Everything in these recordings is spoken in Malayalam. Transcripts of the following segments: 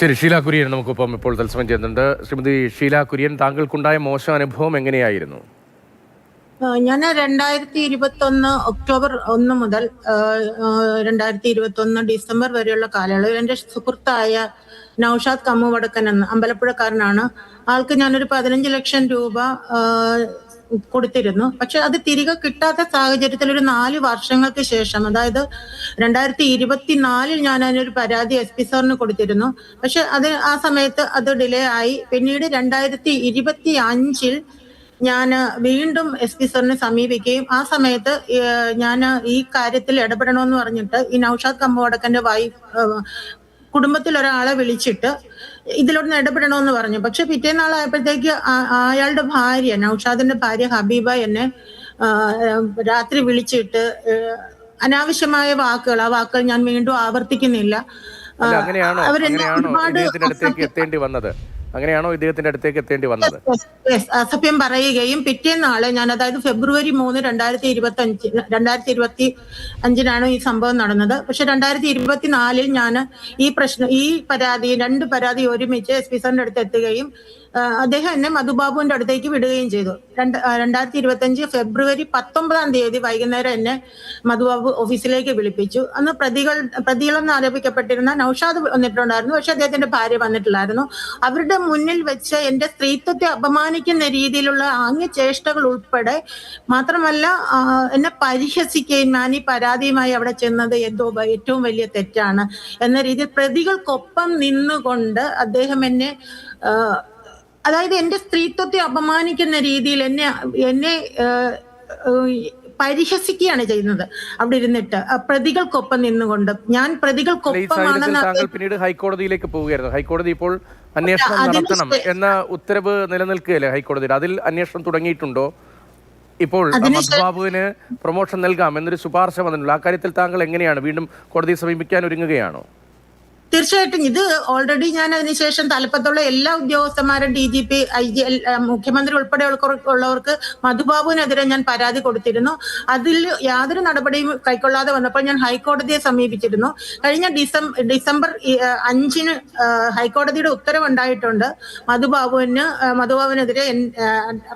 ശരി, ഷീല കുര്യൻ നമുക്കൊപ്പം ഇപ്പോൾ തത്സമയം ചെയ്യുന്നുണ്ട്. ശ്രീമതി ഷീല കുര്യൻ, താങ്കൾക്കുണ്ടായ മോശം അനുഭവം എങ്ങനെയായിരുന്നു? ഞാൻ 2021 ഒക്ടോബർ 1 മുതൽ 2021 ഡിസംബർ വരെയുള്ള കാലയളവിൽ എൻ്റെ സുഹൃത്തായ നൌഷാദ് കമ്മുവടക്കൻ എന്ന അമ്പലപ്പുഴക്കാരനാണ്. ആൾക്ക് ഞാനൊരു 15 ലക്ഷം രൂപ കൊടുത്തിരുന്നു. പക്ഷെ അത് തിരികെ കിട്ടാത്ത സാഹചര്യത്തിൽ ഒരു 4 വർഷങ്ങൾക്ക് ശേഷം, അതായത് 2024 ഞാൻ അതിനൊരു പരാതി SP സാറിന് കൊടുത്തിരുന്നു. പക്ഷെ ആ സമയത്ത് അത് ഡിലേ ആയി. പിന്നീട് 2025 ഞാൻ വീണ്ടും SP സാറിനെ സമീപിക്കുകയും ആ സമയത്ത് ഞാൻ ഈ കാര്യത്തിൽ ഇടപെടണമെന്ന് പറഞ്ഞിട്ട് ഈ നൌഷാദ് കമ്പോടക്കന്റെ കുടുംബത്തിൽ ഒരാളെ വിളിച്ചിട്ട് ഇതിലൊന്ന് ഇടപെടണമെന്ന് പറഞ്ഞു. പക്ഷെ പിറ്റേന്നാളായപ്പോഴത്തേക്ക് അയാളുടെ ഭാര്യ, നൌഷാദിന്റെ ഭാര്യ ഹബീബ, എന്നെ രാത്രി വിളിച്ചിട്ട് അനാവശ്യമായ വാക്കുകൾ, ആ വാക്കുകൾ ഞാൻ വീണ്ടും ആവർത്തിക്കുന്നില്ല, അങ്ങനെയാണോ ഇദ്ദേഹത്തിന്റെ അടുത്തേക്ക് എത്തേണ്ടി വന്നത്? അസഭ്യം പറയുകയും പിറ്റേന്നാള് ഞാൻ, അതായത് ഫെബ്രുവരി 3, 2025 ഈ സംഭവം നടന്നത്. പക്ഷെ 2024 ഞാൻ ഈ പരാതി, 2 പരാതി ഒരുമിച്ച് SP സാറിന്റെ അടുത്ത് എത്തുകയും അദ്ദേഹം എന്നെ മധുബാബുവിന്റെ അടുത്തേക്ക് വിടുകയും ചെയ്തു. 2025 ഫെബ്രുവരി 19 വൈകുന്നേരം എന്നെ മധുബാബു ഓഫീസിലേക്ക് വിളിപ്പിച്ചു. അന്ന് പ്രതികളെന്ന് ആരോപിക്കപ്പെട്ടിരുന്ന നൌഷാദ് വന്നിട്ടുണ്ടായിരുന്നു, പക്ഷെ അദ്ദേഹത്തിന്റെ ഭാര്യ വന്നിട്ടില്ലായിരുന്നു. അവരുടെ മുന്നിൽ വെച്ച് എന്റെ സ്ത്രീത്വത്തെ അപമാനിക്കുന്ന രീതിയിലുള്ള ആംഗ്യചേഷ്ടകൾ ഉൾപ്പെടെ, മാത്രമല്ല എന്നെ പരിഹസിക്കുകയും ഞാൻ ഈ പരാതിയുമായി അവിടെ ചെന്നത് ഏറ്റവും വലിയ തെറ്റാണ് എന്ന രീതിയിൽ പ്രതികൾക്കൊപ്പം നിന്നുകൊണ്ട് അദ്ദേഹം എന്നെ, അതായത് എന്റെ സ്ത്രീത്വത്തെ അപമാനിക്കുന്ന രീതിയിൽ എന്നെ പരിഹസിക്കുകയാണ് ചെയ്യുന്നത്. അവിടെ ഇരുന്നിട്ട് പ്രതികൾക്കൊപ്പം നിന്നുകൊണ്ട്, ഞാൻ പ്രതികൾക്കൊപ്പമാണെന്ന്. പിന്നീട് ഹൈക്കോടതിയിലേക്ക് പോവുകയായിരുന്നു. ഹൈക്കോടതി ഇപ്പോൾ അന്വേഷണം നടത്തണം എന്ന ഉത്തരവ് നിലനിൽക്കുകയല്ലേ ഹൈക്കോടതിയിൽ? അതിൽ അന്വേഷണം തുടങ്ങിയിട്ടുണ്ടോ? ഇപ്പോൾ മധുബാബുവിന് പ്രൊമോഷൻ നൽകാം എന്നൊരു ശുപാർശ വന്നിട്ടുള്ളൂ. ആ കാര്യത്തിൽ താങ്കൾ എങ്ങനെയാണ്? വീണ്ടും കോടതിയെ സമീപിക്കാൻ ഒരുങ്ങുകയാണോ? തീർച്ചയായിട്ടും ഇത് ഓൾറെഡി ഞാൻ അതിനുശേഷം തലപ്പത്തുള്ള എല്ലാ ഉദ്യോഗസ്ഥന്മാരും, DGP, IG, മുഖ്യമന്ത്രി ഉൾപ്പെടെ ഉള്ളവർക്ക് മധുബാബുവിനെതിരെ ഞാൻ പരാതി കൊടുത്തിരുന്നു. അതിൽ യാതൊരു നടപടിയും കൈക്കൊള്ളാതെ വന്നപ്പോൾ ഞാൻ ഹൈക്കോടതിയെ സമീപിച്ചിരുന്നു. കഴിഞ്ഞ ഡിസംബർ 5 ഹൈക്കോടതിയുടെ ഉത്തരവുണ്ടായിട്ടുണ്ട്. മധുബാബുവിനെതിരെ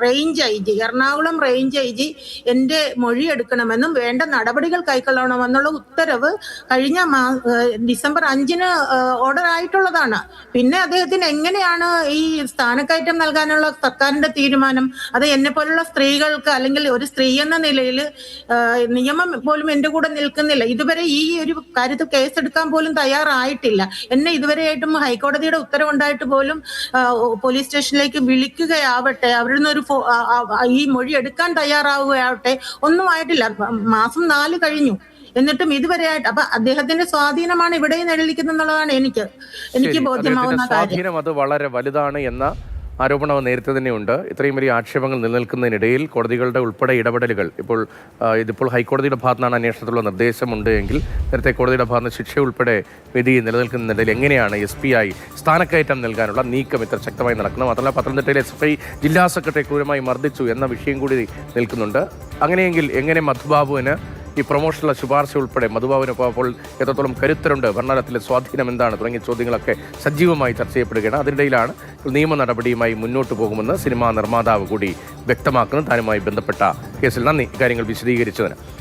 range IG, Ernakulam range IG എന്റെ മൊഴി എടുക്കണമെന്നും വേണ്ട നടപടികൾ കൈക്കൊള്ളണമെന്നുള്ള ഉത്തരവ് കഴിഞ്ഞ ഡിസംബർ 5 ഓർഡർ ആയിട്ടുള്ളതാണ്. പിന്നെ അദ്ദേഹത്തിന് എങ്ങനെയാണ് ഈ സ്ഥാനക്കയറ്റം നൽകാനുള്ള സർക്കാരിന്റെ തീരുമാനം? അത് എന്നെ പോലുള്ള സ്ത്രീകൾക്ക്, അല്ലെങ്കിൽ ഒരു സ്ത്രീ എന്ന നിലയിൽ നിയമം പോലും എന്റെ കൂടെ നിൽക്കുന്നില്ല. ഇതുവരെ ഈ ഒരു കാര്യത്തിൽ കേസെടുക്കാൻ പോലും തയ്യാറായിട്ടില്ല. എന്നെ ഇതുവരെയായിട്ടും ഹൈക്കോടതിയുടെ ഉത്തരവുണ്ടായിട്ട് പോലും പോലീസ് സ്റ്റേഷനിലേക്ക് വിളിക്കുകയാവട്ടെ, അവിടെ നിന്നൊരു ഈ മൊഴി എടുക്കാൻ തയ്യാറാവുകയാവട്ടെ, ഒന്നും ആയിട്ടില്ല. മാസം 4 കഴിഞ്ഞു, എന്നിട്ടും ഇതുവരെയായിട്ട്. അപ്പൊ അദ്ദേഹത്തിന്റെ സ്വാധീനമാണ് ഇവിടെ നിലനിൽക്കുന്നുള്ളതാണ് എനിക്ക് ബോധ്യമാവുന്ന കാര്യം. അത് വളരെ വലുതാണ് എന്ന ആരോപണം നേരത്തെ തന്നെയുണ്ട്. ഇത്രയും വലിയ ആക്ഷേപങ്ങൾ നിലനിൽക്കുന്നതിനിടയിൽ കോടതികളുടെ ഉൾപ്പെടെ ഇടപെടലുകൾ ഇതിപ്പോൾ ഹൈക്കോടതിയുടെ ഭാഗത്തുനിന്നാണ് അന്വേഷണത്തിലുള്ള നിർദ്ദേശമുണ്ട് എങ്കിൽ, നേരത്തെ കോടതിയുടെ ഭാഗത്ത് ശിക്ഷ ഉൾപ്പെടെ വിധി നിലനിൽക്കുന്നതിനിടയിൽ എങ്ങനെയാണ് SP ആയി സ്ഥാനക്കയറ്റം നൽകാനുള്ള നീക്കം ഇത്ര ശക്തമായി നടക്കുന്നത്? മാത്രമല്ല, പത്തനംതിട്ടയിലെ SFI ജില്ലാ സെക്രട്ടറി ക്രൂരമായി മർദ്ദിച്ചു എന്ന വിഷയം കൂടി നിൽക്കുന്നുണ്ട്. അങ്ങനെയെങ്കിൽ എങ്ങനെ മധുബാബുവിന് ഈ പ്രൊമോഷനുള്ള ശുപാർശ ഉൾപ്പെടെ, മധുബാബുവിനൊപ്പം അപ്പോൾ എത്രത്തോളം കരുത്തരുണ്ട്, ഭരണതലത്തിലെ സ്വാധീനം എന്താണ് തുടങ്ങിയ ചോദ്യങ്ങളൊക്കെ സജീവമായി ചർച്ച ചെയ്യപ്പെടുകയാണ്. അതിനിടയിലാണ് നിയമ നടപടിയുമായി മുന്നോട്ട് പോകുമെന്ന് സിനിമാ നിർമ്മാതാവ് കൂടി വ്യക്തമാക്കുന്നത്. താനുമായി ബന്ധപ്പെട്ട കേസിൽ നന്ദി, ഇക്കാര്യങ്ങൾ വിശദീകരിച്ചതിന്.